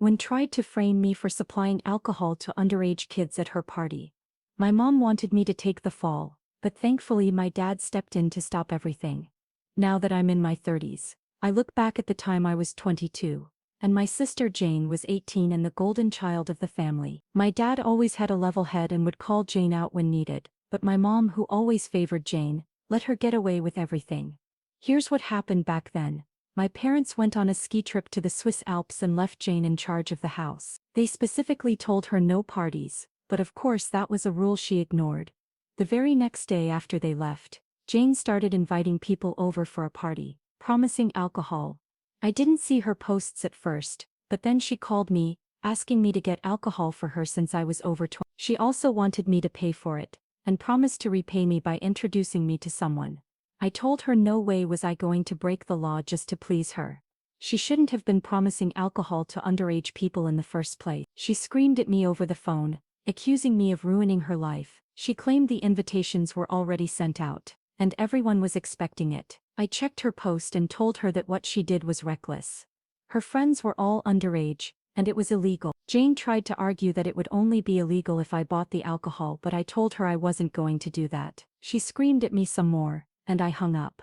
when tried to frame me for supplying alcohol to underage kids at her party. My mom wanted me to take the fall, but thankfully my dad stepped in to stop everything. Now that I'm in my 30s, I look back at the time I was 22, and my sister Jane was 18 and the golden child of the family. My dad always had a level head and would call Jane out when needed, but my mom, who always favored Jane, let her get away with everything. Here's what happened back then. My parents went on a ski trip to the Swiss Alps and left Jane in charge of the house. They specifically told her no parties, but of course that was a rule she ignored. The very next day after they left, Jane started inviting people over for a party, promising alcohol. I didn't see her posts at first, but then she called me, asking me to get alcohol for her since I was over 20. She also wanted me to pay for it, and promised to repay me by introducing me to someone. I told her no way was I going to break the law just to please her. She shouldn't have been promising alcohol to underage people in the first place. She screamed at me over the phone, accusing me of ruining her life. She claimed the invitations were already sent out, and everyone was expecting it. I checked her post and told her that what she did was reckless. Her friends were all underage, and it was illegal. Jane tried to argue that it would only be illegal if I bought the alcohol, but I told her I wasn't going to do that. She screamed at me some more, and I hung up.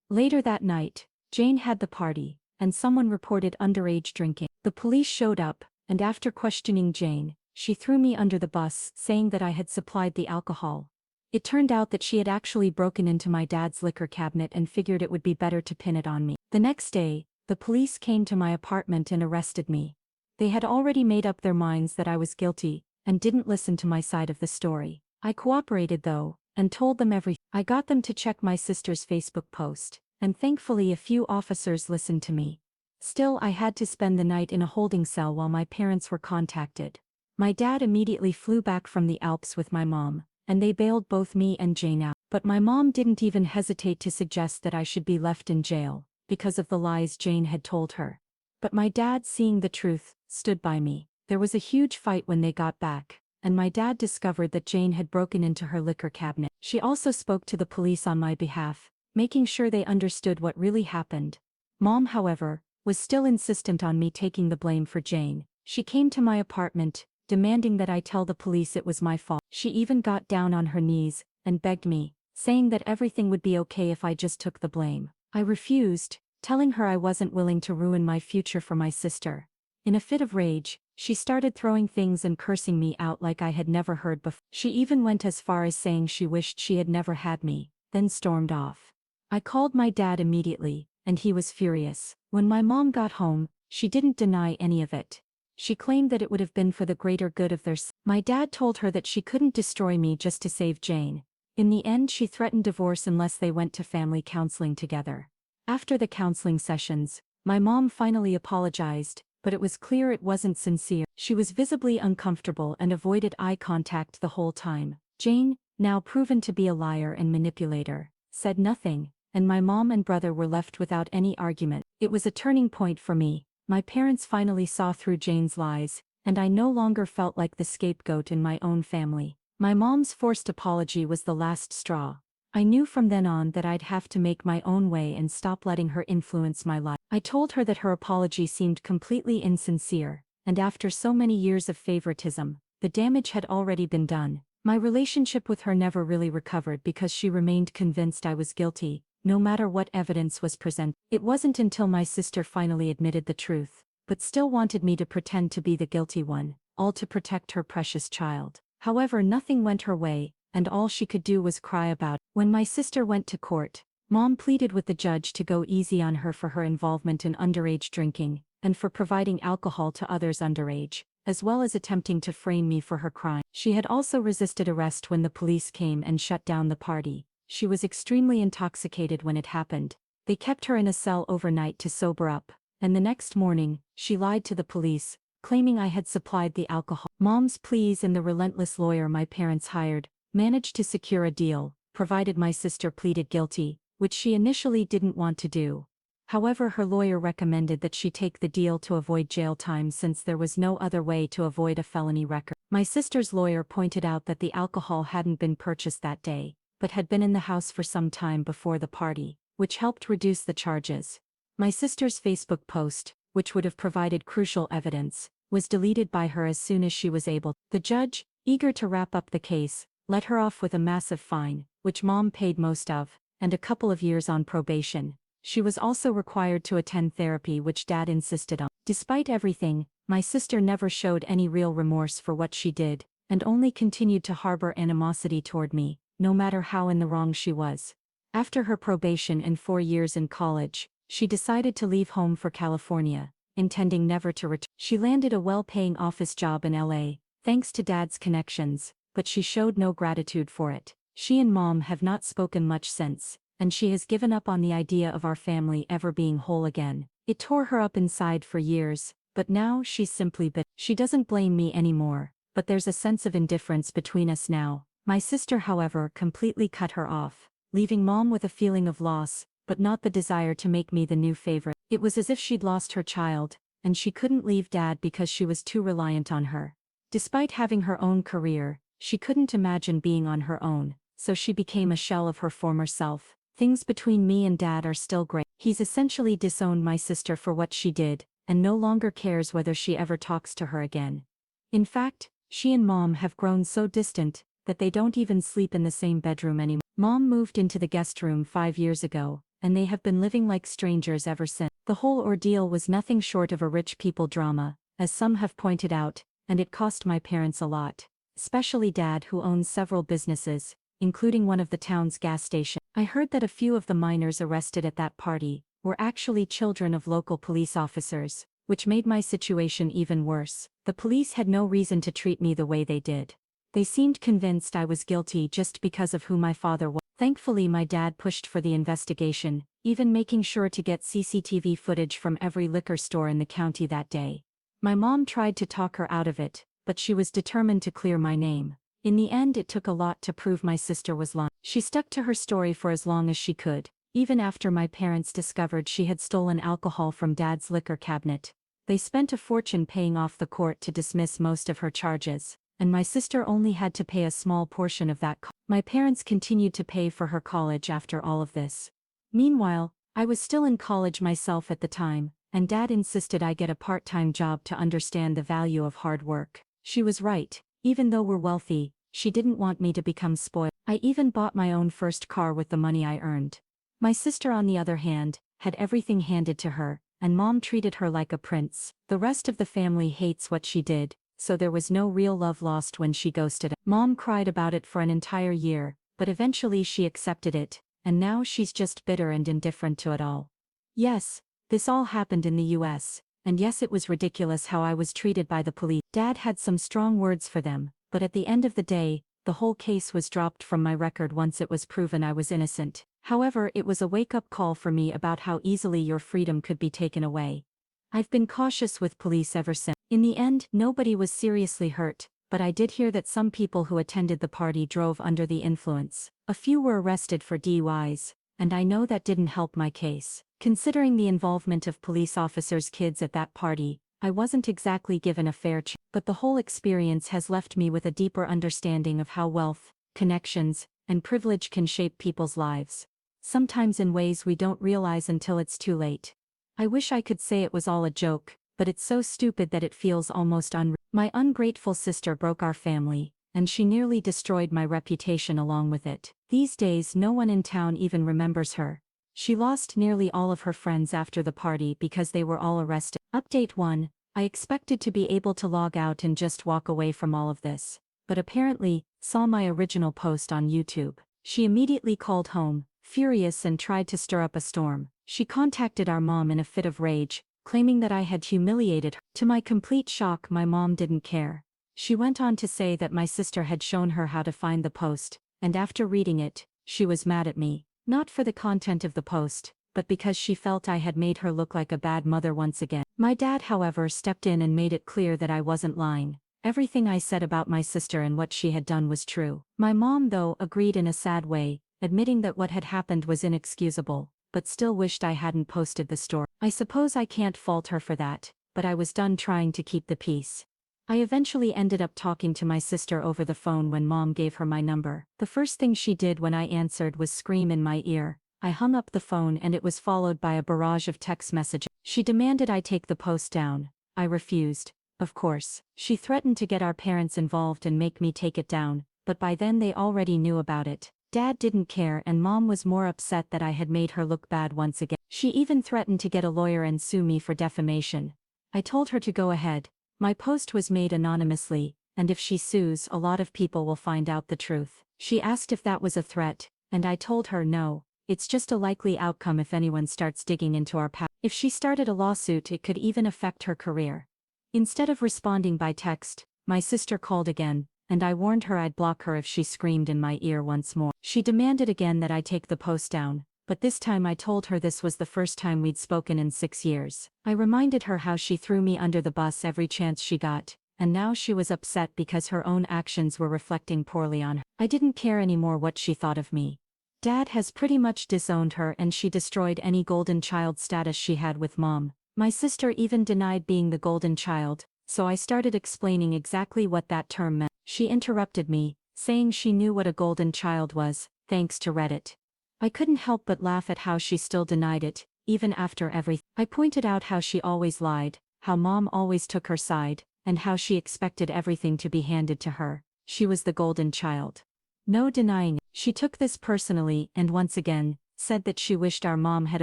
Later that night, Jane had the party, and someone reported underage drinking. The police showed up, and after questioning Jane, she threw me under the bus, saying that I had supplied the alcohol. It turned out that she had actually broken into my dad's liquor cabinet and figured it would be better to pin it on me. The next day, the police came to my apartment and arrested me. They had already made up their minds that I was guilty, and didn't listen to my side of the story. I cooperated though, and told them everything. I got them to check my sister's Facebook post, and thankfully a few officers listened to me. Still, I had to spend the night in a holding cell while my parents were contacted. My dad immediately flew back from the Alps with my mom, and they bailed both me and Jane out. But my mom didn't even hesitate to suggest that I should be left in jail, because of the lies Jane had told her. But my dad, seeing the truth, stood by me. There was a huge fight when they got back, and my dad discovered that Jane had broken into her liquor cabinet. She also spoke to the police on my behalf, making sure they understood what really happened. Mom, however, was still insistent on me taking the blame for Jane. She came to my apartment, demanding that I tell the police it was my fault. She even got down on her knees and begged me, saying that everything would be okay if I just took the blame. I refused, telling her I wasn't willing to ruin my future for my sister. In a fit of rage, she started throwing things and cursing me out like I had never heard before. She even went as far as saying she wished she had never had me, then stormed off. I called my dad immediately, and he was furious. When my mom got home, she didn't deny any of it. She claimed that it would have been for the greater good of their son. My dad told her that she couldn't destroy me just to save Jane. In the end, she threatened divorce unless they went to family counseling together. After the counseling sessions, my mom finally apologized, but it was clear it wasn't sincere. She was visibly uncomfortable and avoided eye contact the whole time. Jane, now proven to be a liar and manipulator, said nothing, and my mom and brother were left without any argument. It was a turning point for me. My parents finally saw through Jane's lies, and I no longer felt like the scapegoat in my own family. My mom's forced apology was the last straw. I knew from then on that I'd have to make my own way and stop letting her influence my life. I told her that her apology seemed completely insincere, and after so many years of favoritism, the damage had already been done. My relationship with her never really recovered because she remained convinced I was guilty, no matter what evidence was presented. It wasn't until my sister finally admitted the truth, but still wanted me to pretend to be the guilty one, all to protect her precious child. However, nothing went her way, and all she could do was cry about it. When my sister went to court, Mom pleaded with the judge to go easy on her for her involvement in underage drinking, and for providing alcohol to others underage, as well as attempting to frame me for her crime. She had also resisted arrest when the police came and shut down the party. She was extremely intoxicated when it happened. They kept her in a cell overnight to sober up, and the next morning, she lied to the police, claiming I had supplied the alcohol. Mom's pleas and the relentless lawyer my parents hired managed to secure a deal, provided my sister pleaded guilty, which she initially didn't want to do. However, her lawyer recommended that she take the deal to avoid jail time since there was no other way to avoid a felony record. My sister's lawyer pointed out that the alcohol hadn't been purchased that day, but had been in the house for some time before the party, which helped reduce the charges. My sister's Facebook post, which would have provided crucial evidence, was deleted by her as soon as she was able. The judge, eager to wrap up the case, let her off with a massive fine, which Mom paid most of, and a couple of years on probation. She was also required to attend therapy, which Dad insisted on. Despite everything, my sister never showed any real remorse for what she did, and only continued to harbor animosity toward me, no matter how in the wrong she was. After her probation and 4 years in college, she decided to leave home for California, intending never to return. She landed a well-paying office job in LA, thanks to Dad's connections, but she showed no gratitude for it. She and Mom have not spoken much since, and she has given up on the idea of our family ever being whole again. It tore her up inside for years, but now she's simply bitter. She doesn't blame me anymore, but there's a sense of indifference between us now. My sister, however, completely cut her off, leaving Mom with a feeling of loss, but not the desire to make me the new favorite. It was as if she'd lost her child, and she couldn't leave Dad because she was too reliant on her. Despite having her own career, she couldn't imagine being on her own, so she became a shell of her former self. Things between me and Dad are still great. He's essentially disowned my sister for what she did, and no longer cares whether she ever talks to her again. In fact, she and Mom have grown so distant that they don't even sleep in the same bedroom anymore. Mom moved into the guest room 5 years ago, and they have been living like strangers ever since. The whole ordeal was nothing short of a rich people drama, as some have pointed out, and it cost my parents a lot, especially Dad, who owns several businesses, including one of the town's gas stations. I heard that a few of the minors arrested at that party were actually children of local police officers, which made my situation even worse. The police had no reason to treat me the way they did. They seemed convinced I was guilty just because of who my father was. Thankfully, my dad pushed for the investigation, even making sure to get CCTV footage from every liquor store in the county that day. My mom tried to talk her out of it, but she was determined to clear my name. In the end, it took a lot to prove my sister was lying. She stuck to her story for as long as she could, even after my parents discovered she had stolen alcohol from Dad's liquor cabinet. They spent a fortune paying off the court to dismiss most of her charges, and my sister only had to pay a small portion of that. My parents continued to pay for her college after all of this. Meanwhile, I was still in college myself at the time, and Dad insisted I get a part-time job to understand the value of hard work. She was right. Even though we're wealthy, she didn't want me to become spoiled. I even bought my own first car with the money I earned. My sister, on the other hand, had everything handed to her, and Mom treated her like a prince. The rest of the family hates what she did, so there was no real love lost when she ghosted us. Mom cried about it for an entire year, but eventually she accepted it, and now she's just bitter and indifferent to it all. Yes, this all happened in the US. And yes, it was ridiculous how I was treated by the police. Dad had some strong words for them, but at the end of the day, the whole case was dropped from my record once it was proven I was innocent. However, it was a wake-up call for me about how easily your freedom could be taken away. I've been cautious with police ever since. In the end, nobody was seriously hurt, but I did hear that some people who attended the party drove under the influence. A few were arrested for DUIs, and I know that didn't help my case. Considering the involvement of police officers' kids at that party, I wasn't exactly given a fair chance. But the whole experience has left me with a deeper understanding of how wealth, connections, and privilege can shape people's lives, sometimes in ways we don't realize until it's too late. I wish I could say it was all a joke, but it's so stupid that it feels almost unreal. My ungrateful sister broke our family, and she nearly destroyed my reputation along with it. These days, no one in town even remembers her. She lost nearly all of her friends after the party because they were all arrested. Update 1. I expected to be able to log out and just walk away from all of this, but apparently, saw my original post on YouTube. She immediately called home, furious, and tried to stir up a storm. She contacted our mom in a fit of rage, claiming that I had humiliated her. To my complete shock, my mom didn't care. She went on to say that my sister had shown her how to find the post, and after reading it, she was mad at me. Not for the content of the post, but because she felt I had made her look like a bad mother once again. My dad, however, stepped in and made it clear that I wasn't lying. Everything I said about my sister and what she had done was true. My mom, though, agreed in a sad way, admitting that what had happened was inexcusable, but still wished I hadn't posted the story. I suppose I can't fault her for that, but I was done trying to keep the peace. I eventually ended up talking to my sister over the phone when Mom gave her my number. The first thing she did when I answered was scream in my ear. I hung up the phone and it was followed by a barrage of text messages. She demanded I take the post down. I refused, of course. She threatened to get our parents involved and make me take it down, but by then they already knew about it. Dad didn't care and Mom was more upset that I had made her look bad once again. She even threatened to get a lawyer and sue me for defamation. I told her to go ahead. My post was made anonymously, and if she sues, a lot of people will find out the truth. She asked if that was a threat, and I told her no, it's just a likely outcome if anyone starts digging into our past. If she started a lawsuit, it could even affect her career. Instead of responding by text, my sister called again, and I warned her I'd block her if she screamed in my ear once more. She demanded again that I take the post down, but this time I told her this was the first time we'd spoken in 6 years. I reminded her how she threw me under the bus every chance she got, and now she was upset because her own actions were reflecting poorly on her. I didn't care anymore what she thought of me. Dad has pretty much disowned her and she destroyed any golden child status she had with Mom. My sister even denied being the golden child, so I started explaining exactly what that term meant. She interrupted me, saying she knew what a golden child was, thanks to Reddit. I couldn't help but laugh at how she still denied it, even after everything. I pointed out how she always lied, how Mom always took her side, and how she expected everything to be handed to her. She was the golden child. No denying it. She took this personally and once again, said that she wished our mom had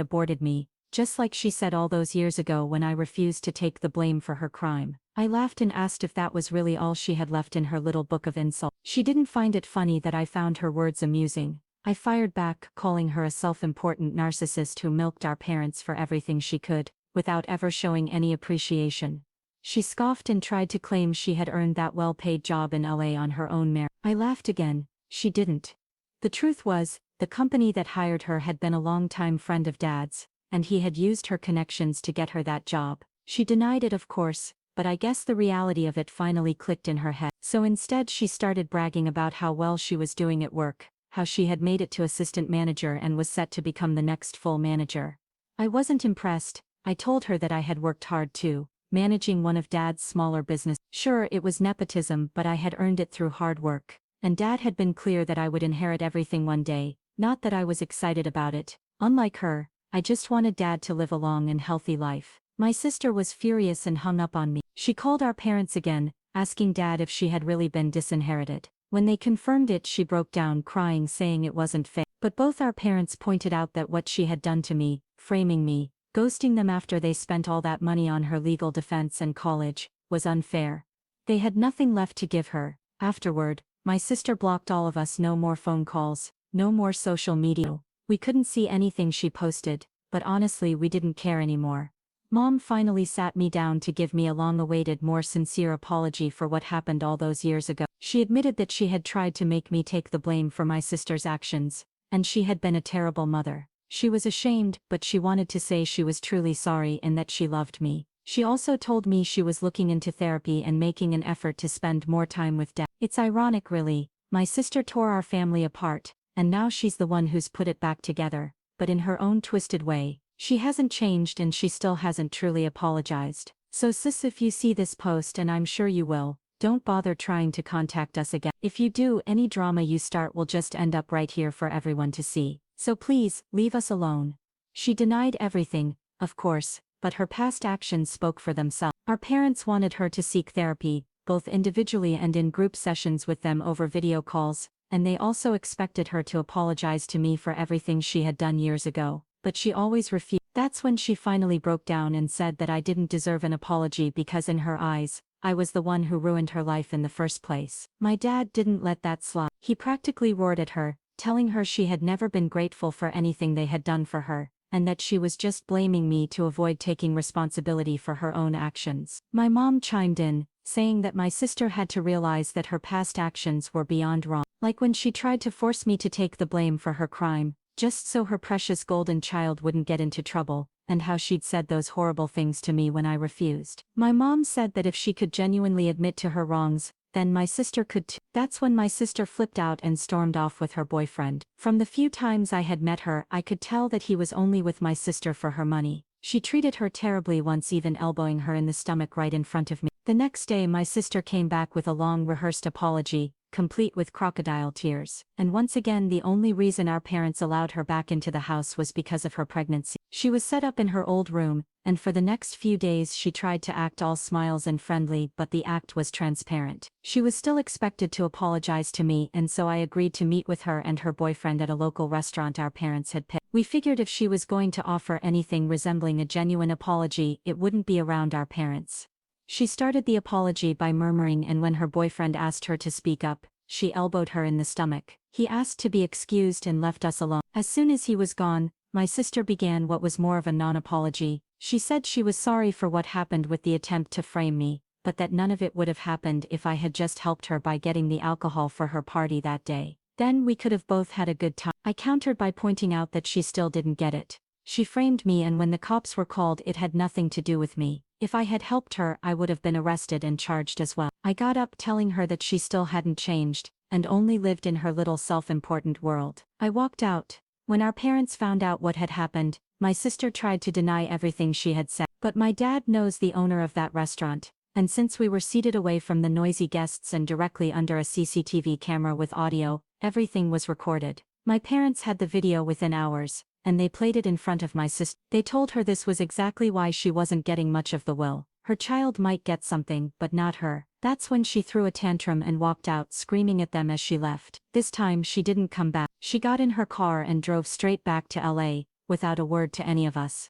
aborted me, just like she said all those years ago when I refused to take the blame for her crime. I laughed and asked if that was really all she had left in her little book of insults. She didn't find it funny that I found her words amusing. I fired back, calling her a self-important narcissist who milked our parents for everything she could, without ever showing any appreciation. She scoffed and tried to claim she had earned that well-paid job in LA on her own merit. I laughed again. She didn't. The truth was, the company that hired her had been a longtime friend of Dad's, and he had used her connections to get her that job. She denied it, of course, but I guess the reality of it finally clicked in her head. So instead she started bragging about how well she was doing at work, how she had made it to assistant manager and was set to become the next full manager. I wasn't impressed. I told her that I had worked hard too, managing one of Dad's smaller businesses. Sure, it was nepotism, but I had earned it through hard work. And Dad had been clear that I would inherit everything one day, not that I was excited about it. Unlike her, I just wanted Dad to live a long and healthy life. My sister was furious and hung up on me. She called our parents again, asking Dad if she had really been disinherited. When they confirmed it, she broke down crying, saying it wasn't fair. But both our parents pointed out that what she had done to me, framing me, ghosting them after they spent all that money on her legal defense and college, was unfair. They had nothing left to give her. Afterward, my sister blocked all of us. No more phone calls, no more social media. We couldn't see anything she posted, but honestly we didn't care anymore. Mom finally sat me down to give me a long-awaited, more sincere apology for what happened all those years ago. She admitted that she had tried to make me take the blame for my sister's actions, and she had been a terrible mother. She was ashamed, but she wanted to say she was truly sorry and that she loved me. She also told me she was looking into therapy and making an effort to spend more time with Dad. It's ironic really, my sister tore our family apart, and now she's the one who's put it back together, but in her own twisted way. She hasn't changed and she still hasn't truly apologized. So sis, if you see this post, and I'm sure you will, don't bother trying to contact us again. If you do, any drama you start will just end up right here for everyone to see. So please, leave us alone. She denied everything, of course, but her past actions spoke for themselves. Our parents wanted her to seek therapy, both individually and in group sessions with them over video calls, and they also expected her to apologize to me for everything she had done years ago. But she always refused. That's when she finally broke down and said that I didn't deserve an apology because in her eyes, I was the one who ruined her life in the first place. My dad didn't let that slide. He practically roared at her, telling her she had never been grateful for anything they had done for her, and that she was just blaming me to avoid taking responsibility for her own actions. My mom chimed in, saying that my sister had to realize that her past actions were beyond wrong. Like when she tried to force me to take the blame for her crime, just so her precious golden child wouldn't get into trouble, and how she'd said those horrible things to me when I refused. My mom said that if she could genuinely admit to her wrongs, then my sister could too. That's when my sister flipped out and stormed off with her boyfriend. From the few times I had met her, I could tell that he was only with my sister for her money. She treated her terribly, once even elbowing her in the stomach right in front of me. The next day my sister came back with a long rehearsed apology, complete with crocodile tears. And once again, the only reason our parents allowed her back into the house was because of her pregnancy. She was set up in her old room, and for the next few days she tried to act all smiles and friendly, but the act was transparent. She was still expected to apologize to me, and so I agreed to meet with her and her boyfriend at a local restaurant our parents had picked. We figured if she was going to offer anything resembling a genuine apology, it wouldn't be around our parents. She started the apology by murmuring, and when her boyfriend asked her to speak up, she elbowed her in the stomach. He asked to be excused and left us alone. As soon as he was gone, my sister began what was more of a non-apology. She said she was sorry for what happened with the attempt to frame me, but that none of it would have happened if I had just helped her by getting the alcohol for her party that day. Then we could have both had a good time. I countered by pointing out that she still didn't get it. She framed me, and when the cops were called, it had nothing to do with me. If I had helped her, I would have been arrested and charged as well. I got up telling her that she still hadn't changed, and only lived in her little self-important world. I walked out. When our parents found out what had happened, my sister tried to deny everything she had said. But my dad knows the owner of that restaurant, and since we were seated away from the noisy guests and directly under a CCTV camera with audio, everything was recorded. My parents had the video within hours, and they played it in front of my sister. They told her this was exactly why she wasn't getting much of the will. Her child might get something, but not her. That's when she threw a tantrum and walked out, screaming at them as she left. This time she didn't come back. She got in her car and drove straight back to LA, without a word to any of us.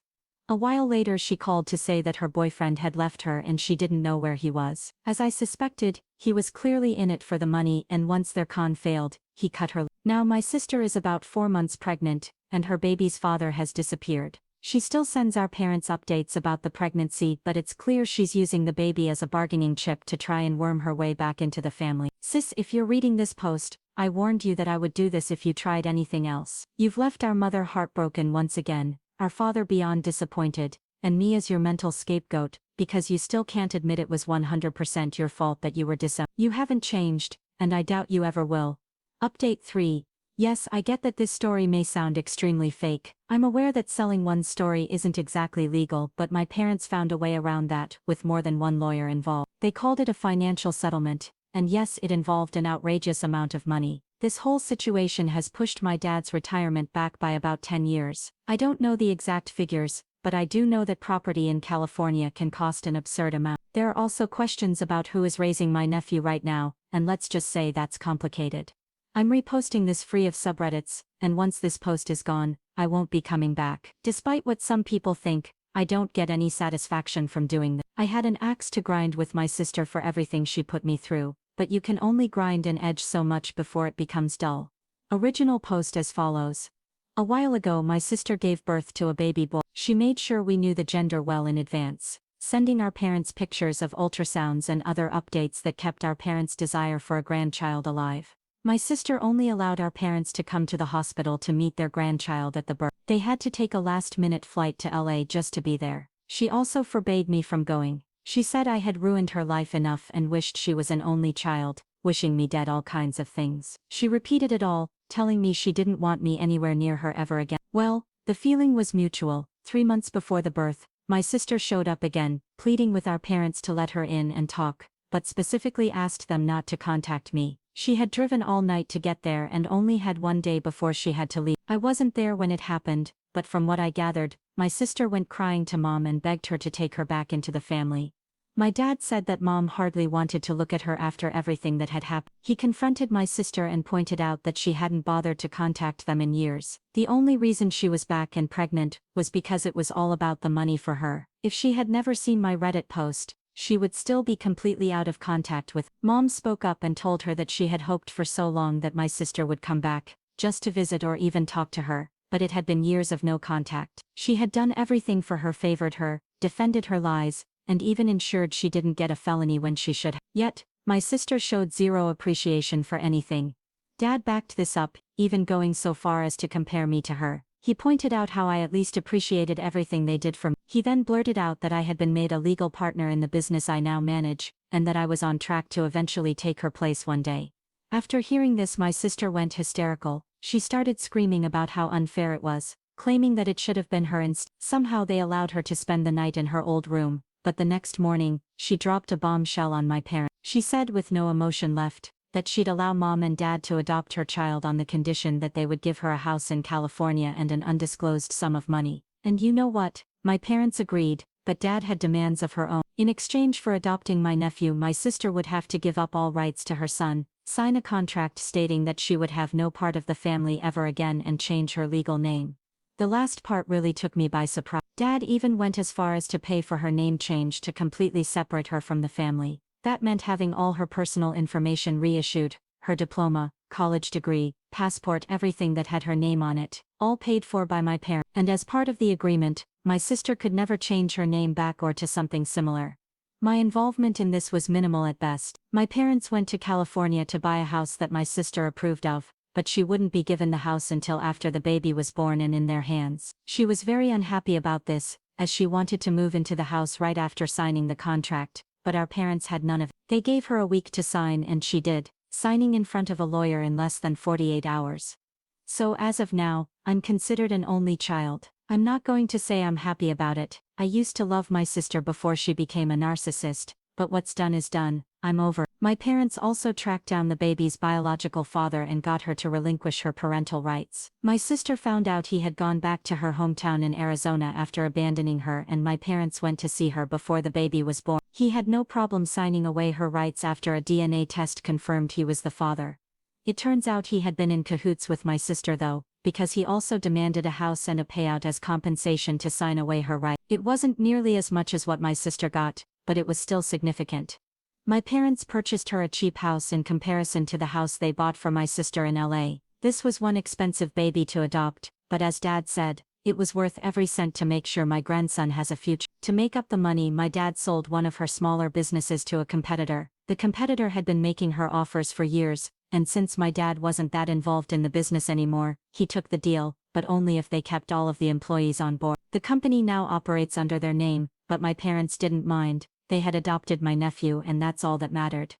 A while later she called to say that her boyfriend had left her and she didn't know where he was. As I suspected, he was clearly in it for the money, and once their con failed, he cut her. Now my sister is about 4 months pregnant, and her baby's father has disappeared. She still sends our parents updates about the pregnancy, but it's clear she's using the baby as a bargaining chip to try and worm her way back into the family. Sis, if you're reading this post, I warned you that I would do this if you tried anything else. You've left our mother heartbroken once again, our father beyond disappointed, and me as your mental scapegoat, because you still can't admit it was 100% your fault that you were disowned. You haven't changed, and I doubt you ever will. Update 3. Yes, I get that this story may sound extremely fake. I'm aware that selling one's story isn't exactly legal, but my parents found a way around that, with more than one lawyer involved. They called it a financial settlement, and yes, it involved an outrageous amount of money. This whole situation has pushed my dad's retirement back by about 10 years. I don't know the exact figures, but I do know that property in California can cost an absurd amount. There are also questions about who is raising my nephew right now, and let's just say that's complicated. I'm reposting this free of subreddits, and once this post is gone, I won't be coming back. Despite what some people think, I don't get any satisfaction from doing this. I had an axe to grind with my sister for everything she put me through, but you can only grind an edge so much before it becomes dull. Original post as follows. A while ago my sister gave birth to a baby boy. She made sure we knew the gender well in advance, sending our parents pictures of ultrasounds and other updates that kept our parents' desire for a grandchild alive. My sister only allowed our parents to come to the hospital to meet their grandchild at the birth. They had to take a last-minute flight to LA just to be there. She also forbade me from going. She said I had ruined her life enough and wished she was an only child, wishing me dead, all kinds of things. She repeated it all, telling me she didn't want me anywhere near her ever again. Well, the feeling was mutual. 3 months before the birth, my sister showed up again, pleading with our parents to let her in and talk, but specifically asked them not to contact me. She had driven all night to get there and only had 1 day before she had to leave. I wasn't there when it happened, but from what I gathered, my sister went crying to Mom and begged her to take her back into the family. My dad said that Mom hardly wanted to look at her after everything that had happened. He confronted my sister and pointed out that she hadn't bothered to contact them in years. The only reason she was back and pregnant was because it was all about the money for her. If she had never seen my Reddit post, she would still be completely out of contact with. Mom spoke up and told her that she had hoped for so long that my sister would come back, just to visit or even talk to her, but it had been years of no contact. She had done everything for her, favored her, defended her lies, and even ensured she didn't get a felony when she should have. Yet, my sister showed zero appreciation for anything. Dad backed this up, even going so far as to compare me to her. He pointed out how I at least appreciated everything they did for me. He then blurted out that I had been made a legal partner in the business I now manage, and that I was on track to eventually take her place one day. After hearing this, my sister went hysterical. She started screaming about how unfair it was, claiming that it should have been her instead. Somehow they allowed her to spend the night in her old room, but the next morning, she dropped a bombshell on my parents. She said with no emotion left, that she'd allow mom and dad to adopt her child on the condition that they would give her a house in California and an undisclosed sum of money. And you know what? My parents agreed, but dad had demands of her own. In exchange for adopting my nephew, my sister would have to give up all rights to her son, sign a contract stating that she would have no part of the family ever again, and change her legal name. The last part really took me by surprise. Dad even went as far as to pay for her name change to completely separate her from the family. That meant having all her personal information reissued, her diploma, college degree, passport, everything that had her name on it, all paid for by my parents. And as part of the agreement, my sister could never change her name back or to something similar. My involvement in this was minimal at best. My parents went to California to buy a house that my sister approved of, but she wouldn't be given the house until after the baby was born and in their hands. She was very unhappy about this, as she wanted to move into the house right after signing the contract, but our parents had none of it. They gave her a week to sign and she did, signing in front of a lawyer in less than 48 hours. So as of now, I'm considered an only child. I'm not going to say I'm happy about it. I used to love my sister before she became a narcissist, but what's done is done. I'm over. My parents also tracked down the baby's biological father and got her to relinquish her parental rights. My sister found out he had gone back to her hometown in Arizona after abandoning her, and my parents went to see her before the baby was born. He had no problem signing away her rights after a DNA test confirmed he was the father. It turns out he had been in cahoots with my sister though, because he also demanded a house and a payout as compensation to sign away her rights. It wasn't nearly as much as what my sister got, but it was still significant. My parents purchased her a cheap house in comparison to the house they bought for my sister in LA. This was one expensive baby to adopt, but as Dad said, it was worth every cent to make sure my grandson has a future. To make up the money, my dad sold one of her smaller businesses to a competitor. The competitor had been making her offers for years, and since my dad wasn't that involved in the business anymore, he took the deal, but only if they kept all of the employees on board. The company now operates under their name, but my parents didn't mind. They had adopted my nephew and that's all that mattered.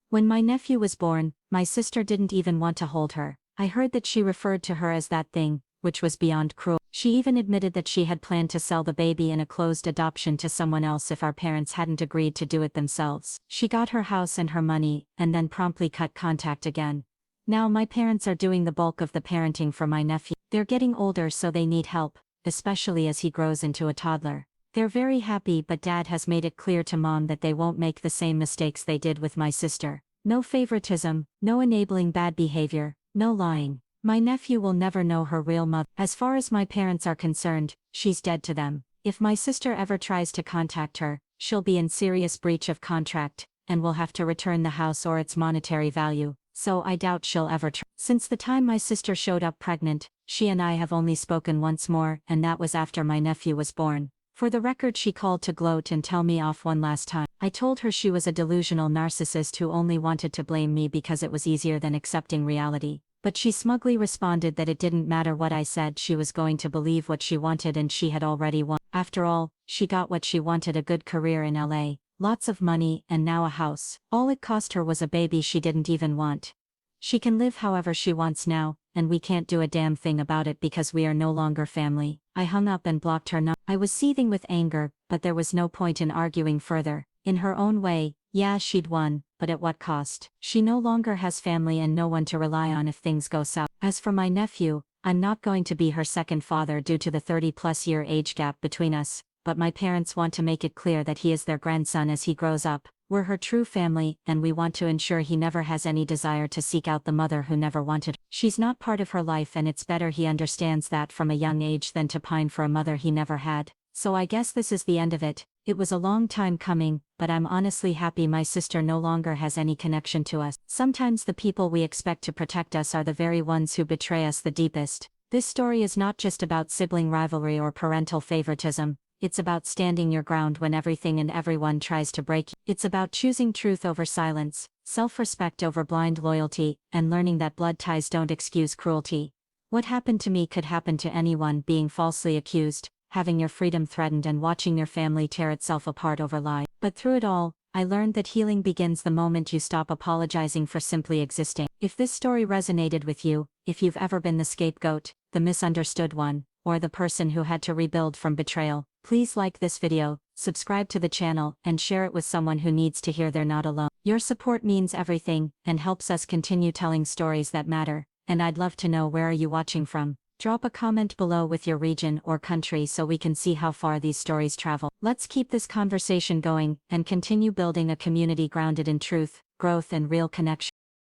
When my nephew was born, my sister didn't even want to hold her. I heard that she referred to her as that thing, which was beyond cruel. She even admitted that she had planned to sell the baby in a closed adoption to someone else if our parents hadn't agreed to do it themselves. She got her house and her money, and then promptly cut contact again. Now my parents are doing the bulk of the parenting for my nephew. They're getting older, so they need help, especially as he grows into a toddler. They're very happy, but Dad has made it clear to Mom that they won't make the same mistakes they did with my sister. No favoritism, no enabling bad behavior, no lying. My nephew will never know her real mother. As far as my parents are concerned, she's dead to them. If my sister ever tries to contact her, she'll be in serious breach of contract, and will have to return the house or its monetary value, so I doubt she'll ever try. Since the time my sister showed up pregnant, she and I have only spoken once more, and that was after my nephew was born. For the record, she called to gloat and tell me off one last time. I told her she was a delusional narcissist who only wanted to blame me because it was easier than accepting reality. But she smugly responded that it didn't matter what I said, she was going to believe what she wanted and she had already won. After all, she got what she wanted, a good career in LA, lots of money, and now a house. All it cost her was a baby she didn't even want. She can live however she wants now, and we can't do a damn thing about it because we are no longer family. I hung up and blocked her. I was seething with anger, but there was no point in arguing further. In her own way, yeah, she'd won, but at what cost? She no longer has family and no one to rely on if things go south. As for my nephew, I'm not going to be her second father due to the 30-plus year age gap between us, but my parents want to make it clear that he is their grandson as he grows up. We're her true family, and we want to ensure he never has any desire to seek out the mother who never wanted her. She's not part of her life, and it's better he understands that from a young age than to pine for a mother he never had. So I guess this is the end of it. It was a long time coming, but I'm honestly happy my sister no longer has any connection to us. Sometimes the people we expect to protect us are the very ones who betray us the deepest. This story is not just about sibling rivalry or parental favoritism. It's about standing your ground when everything and everyone tries to break you. It's about choosing truth over silence, self-respect over blind loyalty, and learning that blood ties don't excuse cruelty. What happened to me could happen to anyone: being falsely accused, having your freedom threatened, and watching your family tear itself apart over lies. But through it all, I learned that healing begins the moment you stop apologizing for simply existing. If this story resonated with you, if you've ever been the scapegoat, the misunderstood one, or the person who had to rebuild from betrayal, please like this video, subscribe to the channel, and share it with someone who needs to hear they're not alone. Your support means everything and helps us continue telling stories that matter, and I'd love to know where are you watching from. Drop a comment below with your region or country so we can see how far these stories travel. Let's keep this conversation going and continue building a community grounded in truth, growth, and real connection.